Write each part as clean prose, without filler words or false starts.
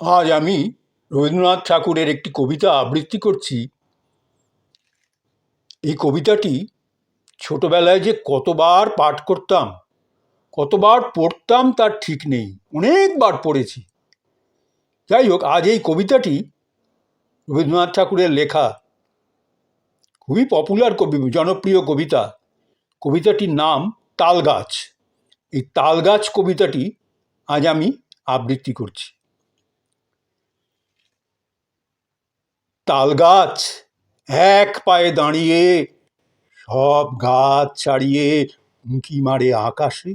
আজ আমি রবীন্দ্রনাথ ঠাকুরের একটি কবিতা আবৃত্তি করছি। এই কবিতাটি ছোটবেলায় যে কতবার পাঠ করতাম, কতবার পড়তাম তার ঠিক নেই, অনেকবার পড়েছি। যাই হোক, আজ এই কবিতাটি রবীন্দ্রনাথ ঠাকুরের লেখা, খুবই পপুলার জনপ্রিয় কবিতা। কবিতাটির নাম তালগাছ। এই তালগাছ কবিতাটি আজ আমি আবৃত্তি করছি। তালগাছ এক পায়ে দাঁড়িয়ে সব গাছ ছাড়িয়ে উঁকি মারে আকাশে।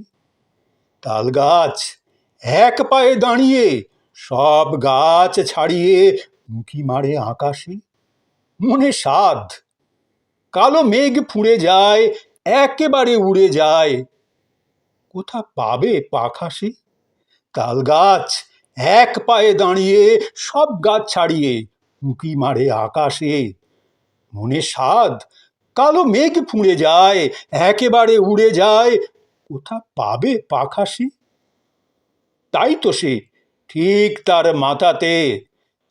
তালগাছ এক পায়ে দাঁড়িয়ে সব গাছ ছাড়িয়ে উঁকি মারে আকাশে। মনে সাধ, কালো মেঘ ফুঁড়ে যায়, একেবারে উড়ে যায়, কোথা পাবে পাখা সে? তালগাছ এক পায়ে দাঁড়িয়ে সব গাছ ছাড়িয়ে উঁকি মারে আকাশে। মনে সাধ, কালো মেঘ ফুঁড়ে যায়, একেবারে উড়ে যায়, কোথা পাবে পাখা সে? তাই তো সে ঠিক তার মাথাতে,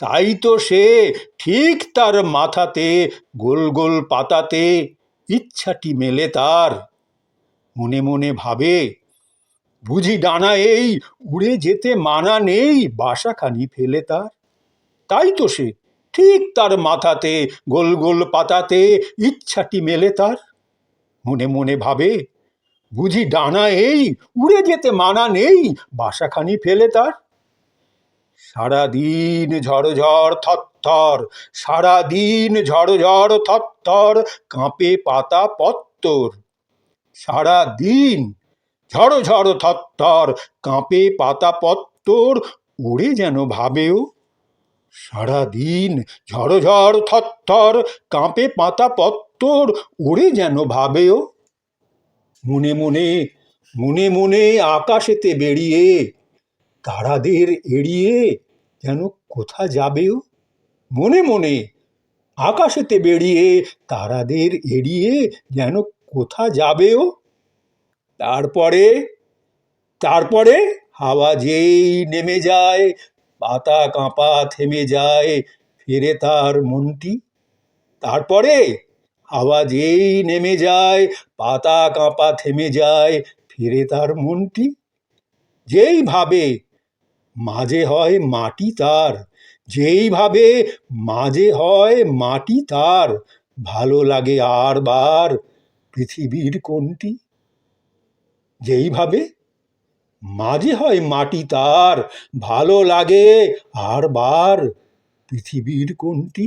তাই তো সে ঠিক তার মাথাতে, গোল গোল পাতাতে ইচ্ছাটি মেলে তার। মনে মনে ভাবে, বুঝি ডানা এই উড়ে যেতে মানা নেই বাসাখানি ফেলে তার। তাই তো সে ঠিক তার মাথাতে, গোল গোল পাতাতে ইচ্ছাটি মেলে তার। মনে মনে ভাবে, বুঝি ডানা এই উড়ে যেতে মানা নেই বাসাখানি ফেলে তার। সারাদিন ঝড় থরথর, সারাদিন ঝড় থরথর, কাঁপে পাতা পত্তর। সারাদিন ঝড় থরথর, কাঁপে পাতা পত্তর, ওরে যেন ভাবেও। সারাদিন ঝড় থরথর, কাঁপে পাতা পত্তর, ওরে যেন ভাবেও। মনে মনে মনে মনে আকাশেতে বেরিয়ে তারাদের এড়িয়ে যেন কোথা যাবেও। মনে মনে আকাশেতে বেরিয়ে তারাদের এড়িয়ে যেন কোথা যাবেও। তারপরে তারপরে হাওয়া যেই নেমে যায়, পাতা কাঁপা থেমে যায়, ফেরে তার মনটি। তারপরে হাওয়া যেই নেমে যায়, পাতা কাঁপা থেমে যায়, ফেরে তার মনটি। যেই ভাবে মাঝে হয় মাটি তার, যেই ভাবে মাঝে হয় মাটি তার, ভালো লাগে আর বার পৃথিবীর কোনটি। যেই ভাবে মাঝে হয় মাটি তার, ভালো লাগে আর বার পৃথিবীর কোনটি।